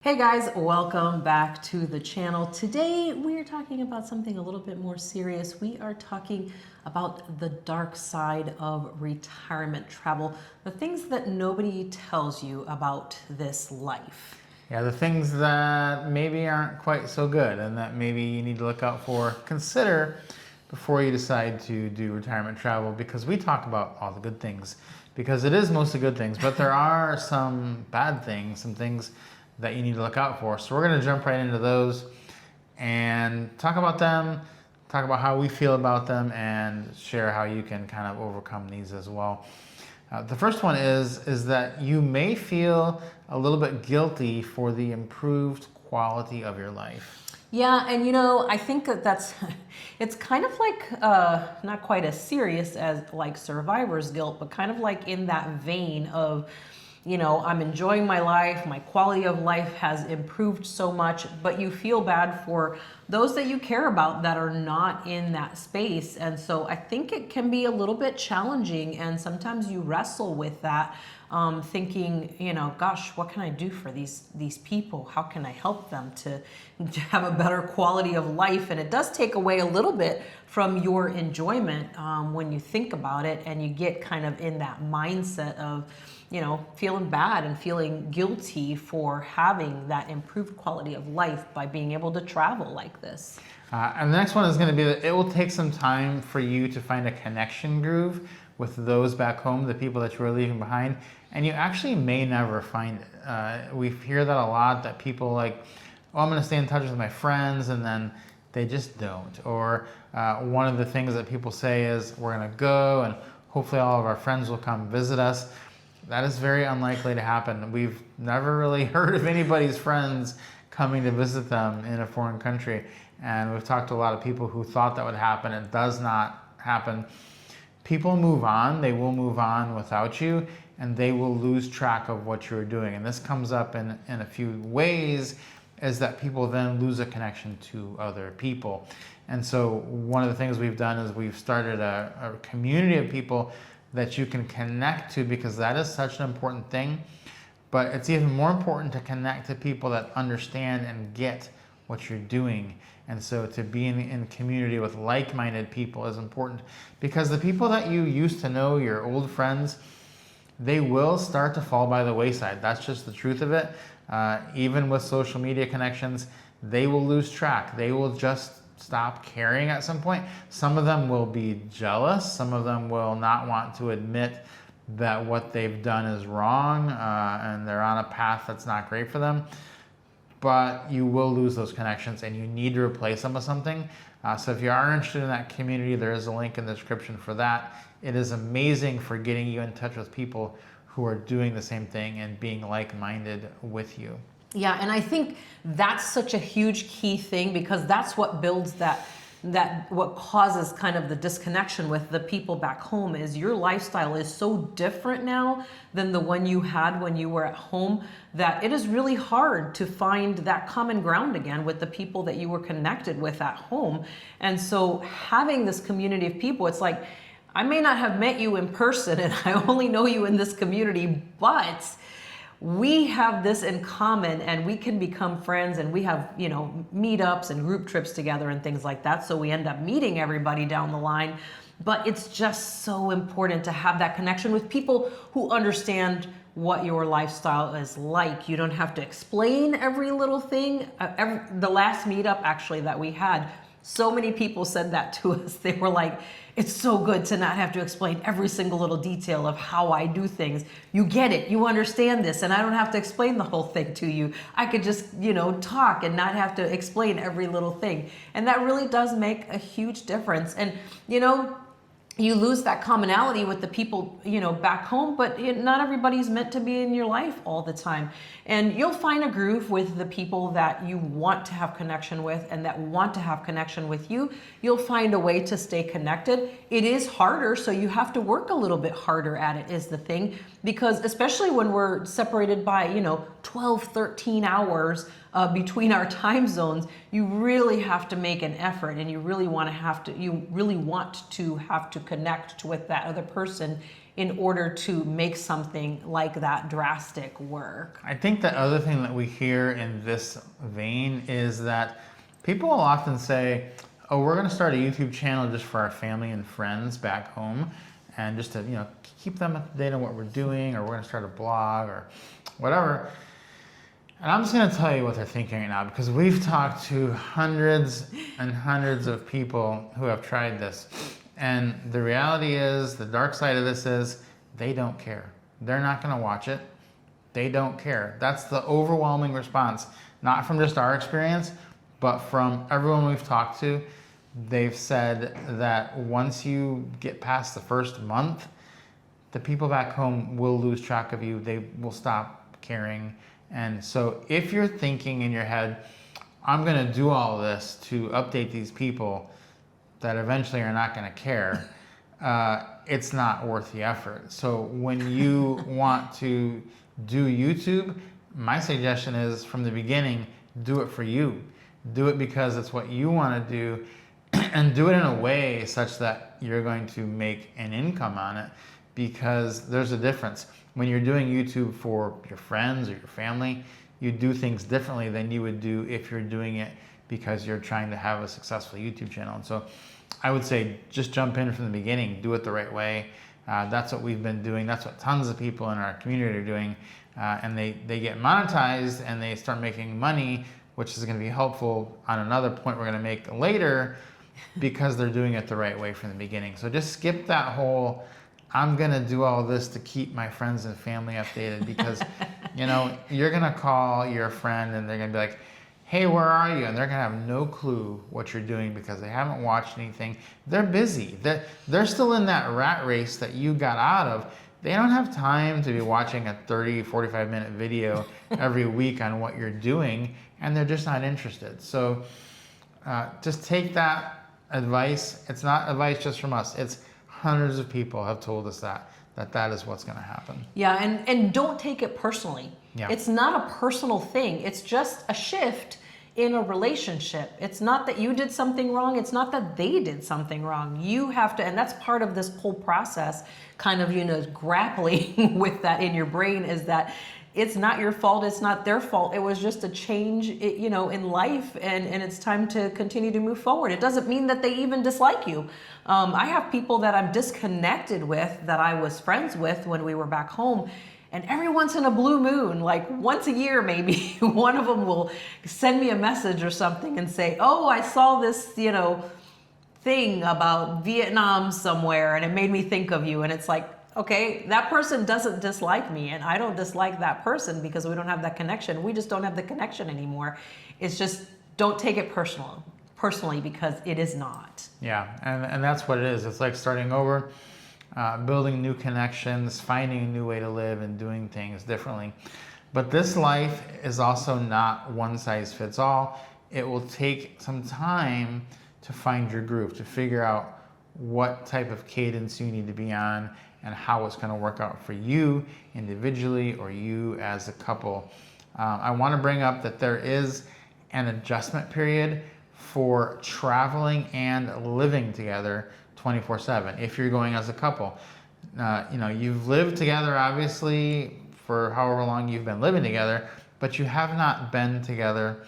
Hey guys, welcome back to the channel. Today we're talking about something a little bit more serious. We are talking about the dark side of retirement travel, the things that nobody tells you about this life. Yeah, the things that maybe aren't quite so good and that maybe you need to look out for, consider before you decide to do retirement travel, because we talk about all the good things because it is mostly good things, but there are some bad things, some things that you need to look out for. So we're going to jump right into those and talk about them, talk about how we feel about them, and share how you can kind of overcome these as well. The first one is that you may feel a little bit guilty for the improved quality of your life. Yeah, and I think that's, it's kind of like, not quite as serious as like survivor's guilt, but kind of like in that vein of, I'm enjoying my life, my quality of life has improved so much, but you feel bad for those that you care about that are not in that space. And so I think it can be a little bit challenging, and sometimes you wrestle with that, thinking, gosh, what can I do for these people? How can I help them to have a better quality of life? And it does take away a little bit from your enjoyment when you think about it, and you get kind of in that mindset of, feeling bad and feeling guilty for having that improved quality of life by being able to travel like this. And the next one is going to be that it will take some time for you to find a connection groove with those back home, the people that you are leaving behind, and you actually may never find it. We hear that a lot, that people like, oh, I'm going to stay in touch with my friends, and then they just don't. Or one of the things that people say is, we're going to go and hopefully all of our friends will come visit us. That is very unlikely to happen. We've never really heard of anybody's friends coming to visit them in a foreign country. And we've talked to a lot of people who thought that would happen. It does not happen. People move on. They will move on without you, and they will lose track of what you're doing. And this comes up in a few ways, is that people then lose a connection to other people. And so one of the things we've done is we've started a community of people that you can connect to, because that is such an important thing. But it's even more important to connect to people that understand and get what you're doing. And so to be in community with like-minded people is important, because the people that you used to know, your old friends, they will start to fall by the wayside. That's just the truth of it. Even with social media connections, they will lose track. They will just stop caring at some point. Some of them will be jealous. Some of them will not want to admit that what they've done is wrong, and they're on a path that's not great for them. But you will lose those connections, and you need to replace them with something. So if you are interested in that community, there is a link in the description for that. It is amazing for getting you in touch with people who are doing the same thing and being like-minded with you. Yeah, and I think that's such a huge key thing, because that's what builds that what causes kind of the disconnection with the people back home, is your lifestyle is so different now than the one you had when you were at home, that it is really hard to find that common ground again with the people that you were connected with at home. And so having this community of people, it's like, I may not have met you in person and I only know you in this community, but we have this in common, and we can become friends, and we have, meetups and group trips together and things like that. So we end up meeting everybody down the line. But it's just so important to have that connection with people who understand what your lifestyle is like. You don't have to explain every little thing. The last meetup actually that we had, so many people said that to us. They were like, it's so good to not have to explain every single little detail of how I do things. You get it, you understand this, and I don't have to explain the whole thing to you. I could just, talk and not have to explain every little thing. And that really does make a huge difference. And, you lose that commonality with the people, back home, but not everybody's meant to be in your life all the time. And you'll find a groove with the people that you want to have connection with and that want to have connection with you. You'll find a way to stay connected. It is harder, so you have to work a little bit harder at it, is the thing, because especially when we're separated by, 12, 13 hours between our time zones, you really have to make an effort, and you really want to have to connect with that other person in order to make something like that drastic work. I think the other thing that we hear in this vein is that people will often say, oh, we're going to start a YouTube channel just for our family and friends back home, and just to, keep them up to date on what we're doing, or we're going to start a blog or whatever. And I'm just going to tell you what they're thinking right now, because we've talked to hundreds and hundreds of people who have tried this. And the reality is, the dark side of this is, they don't care. They're not going to watch it. They don't care. That's the overwhelming response, not from just our experience, but from everyone we've talked to. They've said that once you get past the first month, the people back home will lose track of you. They will stop caring. And so if you're thinking in your head, I'm going to do all this to update these people that eventually are not going to care, it's not worth the effort. So when you want to do YouTube, my suggestion is, from the beginning, do it for you. Do it because it's what you want to do, and do it in a way such that you're going to make an income on it, because there's a difference. When you're doing YouTube for your friends or your family, you do things differently than you would do if you're doing it because you're trying to have a successful YouTube channel. And so I would say, just jump in from the beginning, do it the right way. That's what we've been doing. That's what tons of people in our community are doing. And they get monetized and they start making money, which is going to be helpful on another point we're going to make later, because they're doing it the right way from the beginning. So just skip that whole, I'm going to do all this to keep my friends and family updated, because you're going to call your friend and they're going to be like, hey, where are you? And they're going to have no clue what you're doing, because they haven't watched anything. They're busy. They're still in that rat race that you got out of. They don't have time to be watching a 30, 45-minute video every week on what you're doing, and they're just not interested. So just take that advice. It's not advice just from us. It's hundreds of people have told us that is what's going to happen. Yeah, and don't take it personally. Yeah. It's not a personal thing. It's just a shift in a relationship. It's not that you did something wrong. It's not that they did something wrong. You have to, and that's part of this whole process, kind of, grappling with that in your brain, is that it's not your fault. It's not their fault. It was just a change, in life, and it's time to continue to move forward. It doesn't mean that they even dislike you. I have people that I'm disconnected with that I was friends with when we were back home. And every once in a blue moon, like once a year maybe, one of them will send me a message or something and say, oh, I saw this, thing about Vietnam somewhere and it made me think of you. And it's like, okay, that person doesn't dislike me and I don't dislike that person because we don't have that connection. We just don't have the connection anymore. It's just, don't take it personally, because it is not. Yeah, and that's what it is. It's like starting over. Building new connections, finding a new way to live, and doing things differently. But this life is also not one size fits all. It will take some time to find your groove, to figure out what type of cadence you need to be on and how it's going to work out for you individually or you as a couple. I want to bring up that there is an adjustment period for traveling and living together 24/7 if you're going as a couple. You've lived together obviously for however long you've been living together, but you have not been together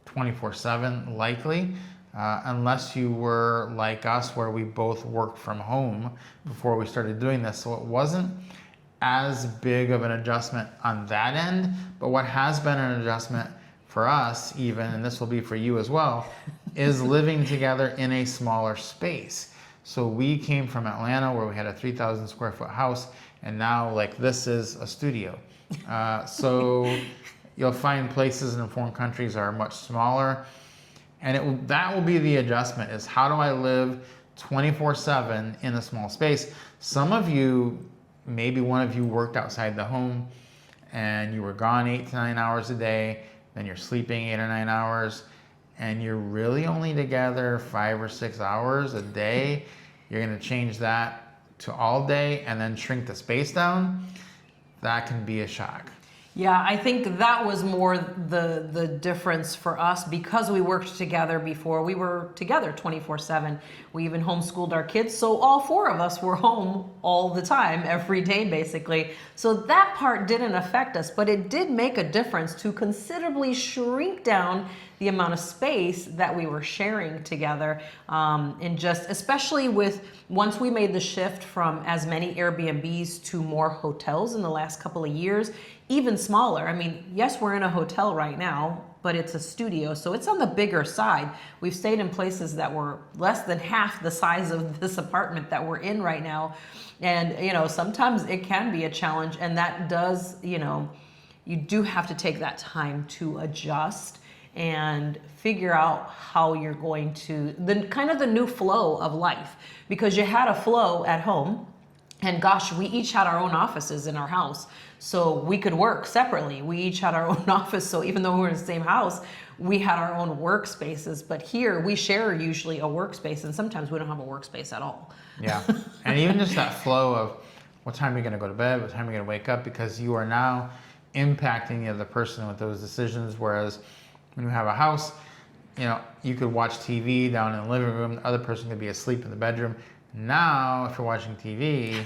24/7 likely, unless you were like us where we both worked from home before we started doing this. So it wasn't as big of an adjustment on that end, but what has been an adjustment for us even, and this will be for you as well, is living together in a smaller space. So we came from Atlanta where we had a 3,000 square foot house, and now this is a studio. So you'll find places in foreign countries are much smaller, and that will be the adjustment, is how do I live 24/7 in a small space? Some of you, maybe one of you worked outside the home and you were gone 8 to 9 hours a day, then you're sleeping 8 or 9 hours, and you're really only together 5 or 6 hours a day. You're going to change that to all day and then shrink the space down. That can be a shock. Yeah, I think that was more the difference for us because we worked together before. We were together 24/7. We even homeschooled our kids, so all four of us were home all the time, every day basically. So that part didn't affect us, but it did make a difference to considerably shrink down the amount of space that we were sharing together. And just especially with once we made the shift from as many Airbnbs to more hotels in the last couple of years, even smaller. I mean, yes, we're in a hotel right now, but it's a studio, so it's on the bigger side. We've stayed in places that were less than half the size of this apartment that we're in right now. And, sometimes it can be a challenge, and that does, you do have to take that time to adjust and figure out how you're going to, the new flow of life, because you had a flow at home. And gosh, we each had our own offices in our house, so we could work separately. We each had our own office, so even though we were in the same house, we had our own workspaces. But here, we share usually a workspace, and sometimes we don't have a workspace at all. Yeah, and even just that flow of what time are you going to go to bed, what time are you going to wake up, because you are now impacting the other person with those decisions, whereas when you have a house, you could watch TV down in the living room, the other person could be asleep in the bedroom. Now, if you're watching TV,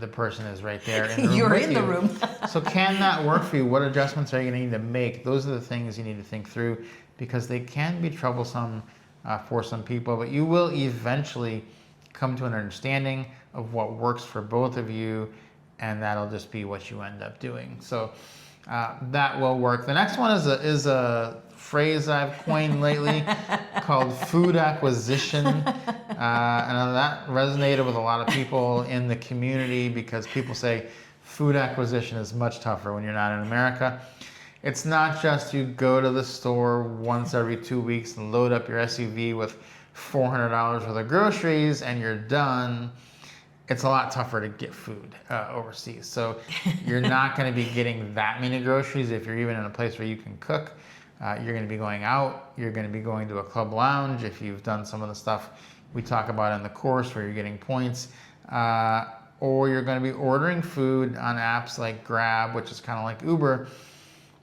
the person is right there in the room. You're with in you. the room. So can that work for you? What adjustments are you going to need to make? Those are the things you need to think through, because they can be troublesome for some people, but you will eventually come to an understanding of what works for both of you, and that'll just be what you end up doing. So that will work. The next one is a phrase I've coined lately called food acquisition. And that resonated with a lot of people in the community, because people say food acquisition is much tougher when you're not in America. It's not just you go to the store once every 2 weeks and load up your SUV with $400 worth of groceries and you're done. It's a lot tougher to get food overseas. So you're not going to be getting that many groceries if you're even in a place where you can cook. You're going to be going out. You're going to be going to a club lounge if you've done some of the stuff we talk about in the course where you're getting points. Or you're going to be ordering food on apps like Grab, which is kind of like Uber.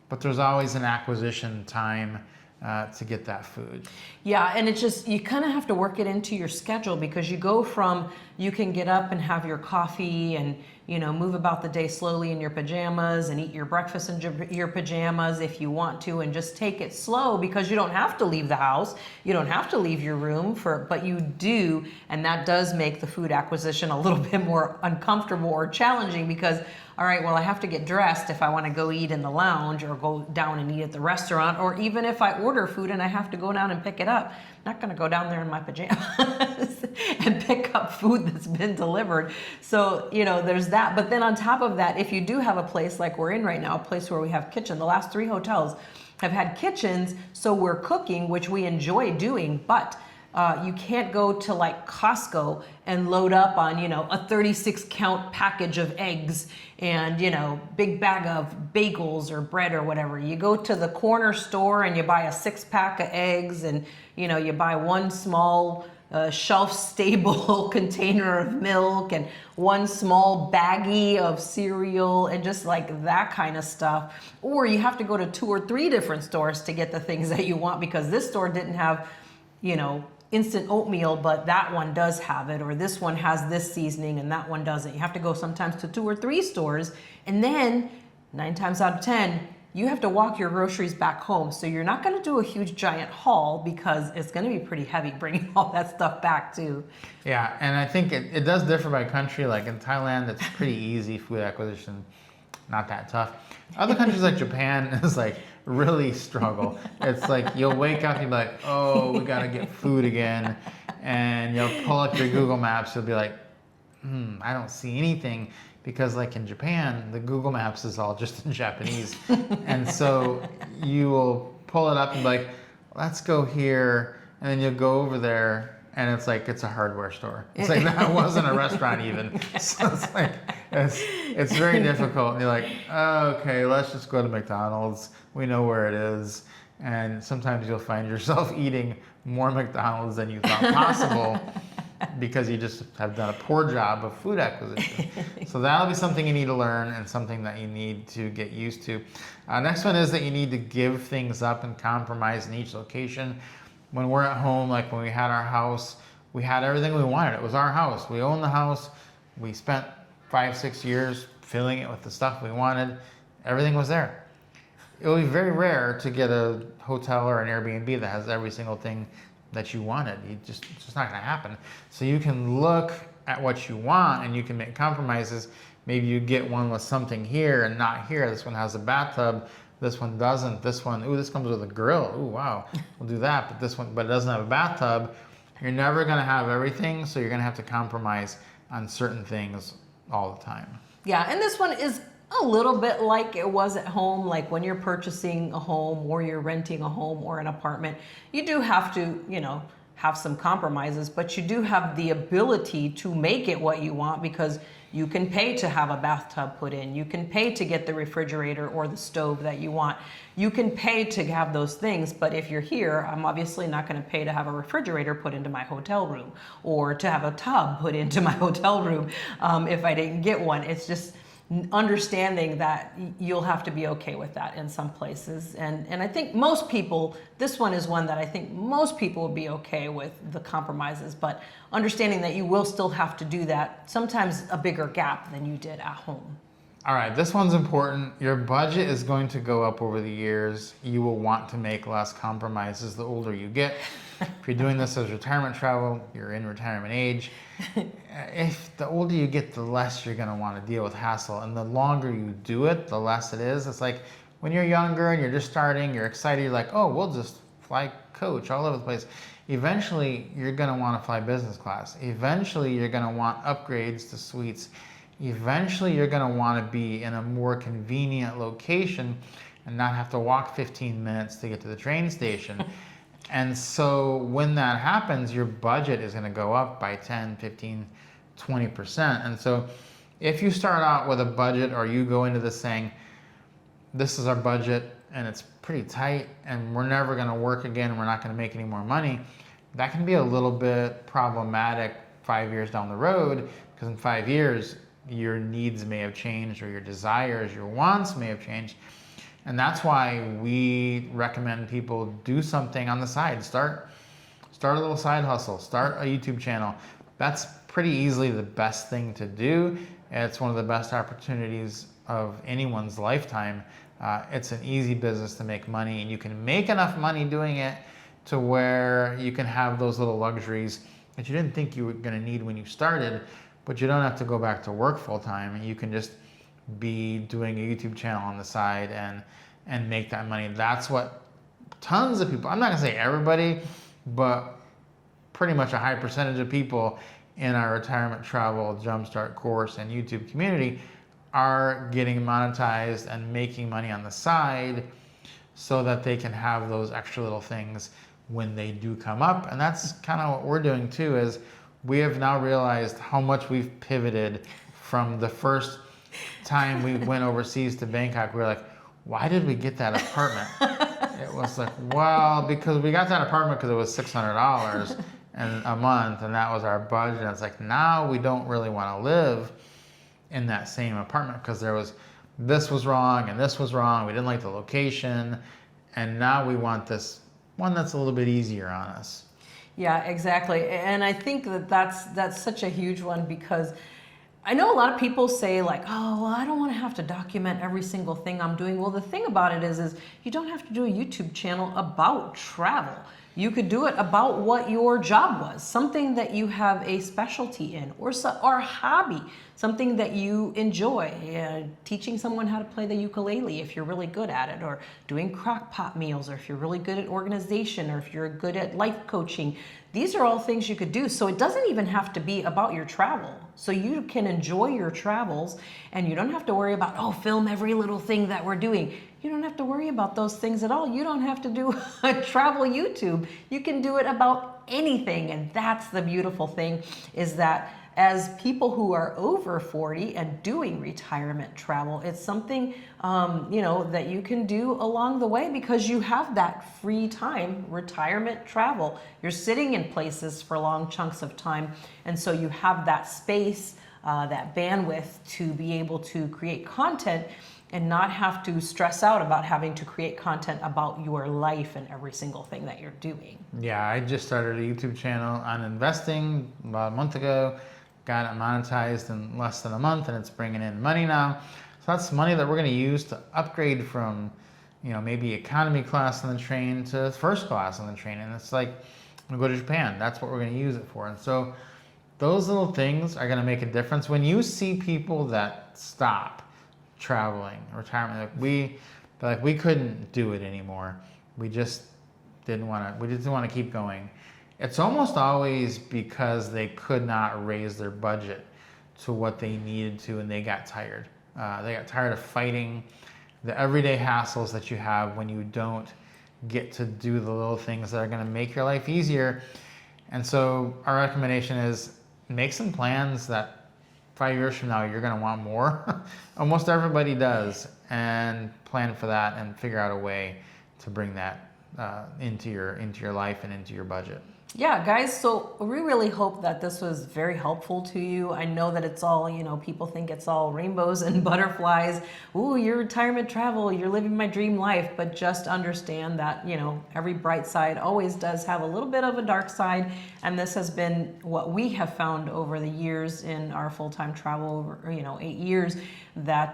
But there's always an acquisition time to get that food. Yeah, and it's just, you kind of have to work it into your schedule, because you go from, you can get up and have your coffee and, move about the day slowly in your pajamas and eat your breakfast in your pajamas if you want to, and just take it slow, because you don't have to leave the house. You don't have to leave your room but you do. And that does make the food acquisition a little bit more uncomfortable or challenging, because all right, well, I have to get dressed if I want to go eat in the lounge or go down and eat at the restaurant, or even if I order food and I have to go down and pick it up. I'm not going to go down there in my pajamas and pick up food that's been delivered. So, there's that. But then on top of that, if you do have a place like we're in right now, a place where we have kitchen, the last 3 hotels have had kitchens, so we're cooking, which we enjoy doing, but you can't go to like Costco and load up on, a 36 count package of eggs and, big bag of bagels or bread or whatever. You go to the corner store and you buy a 6-pack of eggs, and, you buy one small shelf-stable container of milk and one small baggie of cereal and just like that kind of stuff. Or you have to go to 2 or 3 different stores to get the things that you want, because this store didn't have, instant oatmeal, but that one does have it, or this one has this seasoning and that one doesn't. You have to go sometimes to 2 or 3 stores, and then 9 times out of 10, you have to walk your groceries back home. So you're not going to do a huge giant haul, because it's going to be pretty heavy bringing all that stuff back too. Yeah, and I think it does differ by country. Like in Thailand, it's pretty easy food acquisition, not that tough. Other countries like Japan is like really struggle. It's like you'll wake up and you'll be like, oh, we gotta get food again. And you'll pull up your Google Maps, you'll be like, I don't see anything. Because like in Japan, the Google Maps is all just in Japanese. And so you will pull it up and be like, let's go here. And then you'll go over there and it's like, it's a hardware store. It's like, that wasn't a restaurant even. So it's like, it's very difficult. And you're like, oh, okay, let's just go to McDonald's. We know where it is. And sometimes you'll find yourself eating more McDonald's than you thought possible because you just have done a poor job of food acquisition. So that'll be something you need to learn and something that you need to get used to. Next one is that you need to give things up and compromise in each location. When we're at home, like when we had our house, we had everything we wanted. It was our house. We owned the house. We spent 5-6 years filling it with the stuff we wanted. Everything was there. It will be very rare to get a hotel or an Airbnb that has every single thing that you wanted. It's just not going to happen. So you can look at what you want and you can make compromises. Maybe you get one with something here and not here. This one has a bathtub. This one doesn't. This one, ooh, this comes with a grill. Ooh, wow, we'll do that. But this one, but it doesn't have a bathtub. You're never going to have everything, so you're going to have to compromise on certain things all the time. Yeah, and this one is a little bit like it was at home, like when you're purchasing a home or you're renting a home or an apartment, you do have to, have some compromises, but you do have the ability to make it what you want because you can pay to have a bathtub put in. You can pay to get the refrigerator or the stove that you want. You can pay to have those things, but if you're here, I'm obviously not going to pay to have a refrigerator put into my hotel room or to have a tub put into my hotel room if I didn't get one. It's just understanding that you'll have to be okay with that in some places. And I think most people, this one is one that I think most people will be okay with the compromises, but understanding that you will still have to do that, sometimes a bigger gap than you did at home. All right, this one's important. Your budget is going to go up over the years. You will want to make less compromises the older you get. If you're doing this as retirement travel, you're in retirement age. If the older you get, the less you're going to want to deal with hassle. And the longer you do it, the less it is. It's like when you're younger and you're just starting, you're excited, you're like, oh, we'll just fly coach all over the place. Eventually, you're going to want to fly business class. Eventually, you're going to want upgrades to suites. Eventually, you're going to want to be in a more convenient location and not have to walk 15 minutes to get to the train station. And so when that happens, your budget is going to go up by 10, 15, 20%. And so if you start out with a budget or you go into this saying, this is our budget and it's pretty tight and we're never going to work again and we're not going to make any more money, that can be a little bit problematic 5 years down the road, because in 5 years, your needs may have changed or your desires, your wants may have changed. And that's why we recommend people do something on the side. Start a little side hustle, start a YouTube channel. That's pretty easily the best thing to do. It's one of the best opportunities of anyone's lifetime. It's an easy business to make money, and you can make enough money doing it to where you can have those little luxuries that you didn't think you were gonna need when you started, but you don't have to go back to work full time. You can just be doing a YouTube channel on the side and make that money. That's what tons of people, I'm not gonna say everybody, but pretty much a high percentage of people in our retirement travel Jumpstart course and YouTube community are getting monetized and making money on the side so that they can have those extra little things when they do come up. And that's kind of what we're doing too, is we have now realized how much we've pivoted from the first time we went overseas to Bangkok. We were like, why did we get that apartment? It was like, well, because we got that apartment because it was $600 a month, and that was our budget. And it's like, now we don't really want to live in that same apartment because this was wrong and this was wrong. We didn't like the location, and now we want this one that's a little bit easier on us. Yeah, exactly. And I think that's such a huge one, because I know a lot of people say like, oh, well, I don't want to have to document every single thing I'm doing. Well, the thing about it is you don't have to do a YouTube channel about travel. You could do it about what your job was, something that you have a specialty in, or a hobby, something that you enjoy. Teaching someone how to play the ukulele if you're really good at it, or doing crock pot meals, or if you're really good at organization, or if you're good at life coaching. These are all things you could do. So it doesn't even have to be about your travel. So you can enjoy your travels, and you don't have to worry about, oh, film every little thing that we're doing. You don't have to worry about those things at all. You don't have to do a travel YouTube. You can do it about anything. And that's the beautiful thing, is that as people who are over 40 and doing retirement travel, it's something that you can do along the way because you have that free time. Retirement travel, you're sitting in places for long chunks of time, and so you have that space, that bandwidth to be able to create content and not have to stress out about having to create content about your life and every single thing that you're doing. Yeah, I just started a YouTube channel on investing about a month ago, got it monetized in less than a month, and it's bringing in money now. So that's money that we're going to use to upgrade from, maybe economy class on the train to first class on the train. And it's like, I'm going to go to Japan. That's what we're going to use it for. And so those little things are going to make a difference. When you see people that stop traveling, retirement, we couldn't do it anymore. We just didn't want to keep going. It's almost always because they could not raise their budget to what they needed to, and they got tired. They got tired of fighting the everyday hassles that you have when you don't get to do the little things that are going to make your life easier. And so our recommendation is make some plans that 5 years from now you're going to want more. Almost everybody does, and plan for that and figure out a way to bring that into your life and into your budget. Yeah, guys, so we really hope that this was very helpful to you. I know that it's all, people think it's all rainbows and butterflies. Ooh, your retirement travel, you're living my dream life. But just understand that, every bright side always does have a little bit of a dark side. And this has been what we have found over the years in our full-time travel, over, 8 years, that,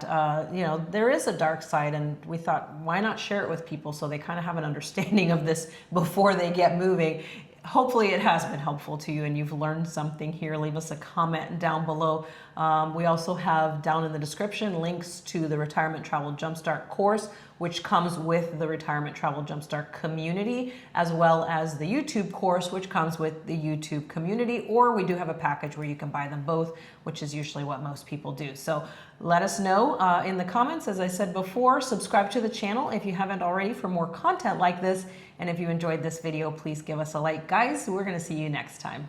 there is a dark side. And we thought, why not share it with people so they kind of have an understanding of this before they get moving. Hopefully it has been helpful to you and you've learned something here. Leave us a comment down below. We also have down in the description links to the Retirement Travel Jumpstart course, which comes with the Retirement Travel Jumpstart community, as well as the YouTube course, which comes with the YouTube community, or we do have a package where you can buy them both, which is usually what most people do. So let us know in the comments. As I said before, subscribe to the channel if you haven't already for more content like this. And if you enjoyed this video, please give us a like. Guys, we're going to see you next time.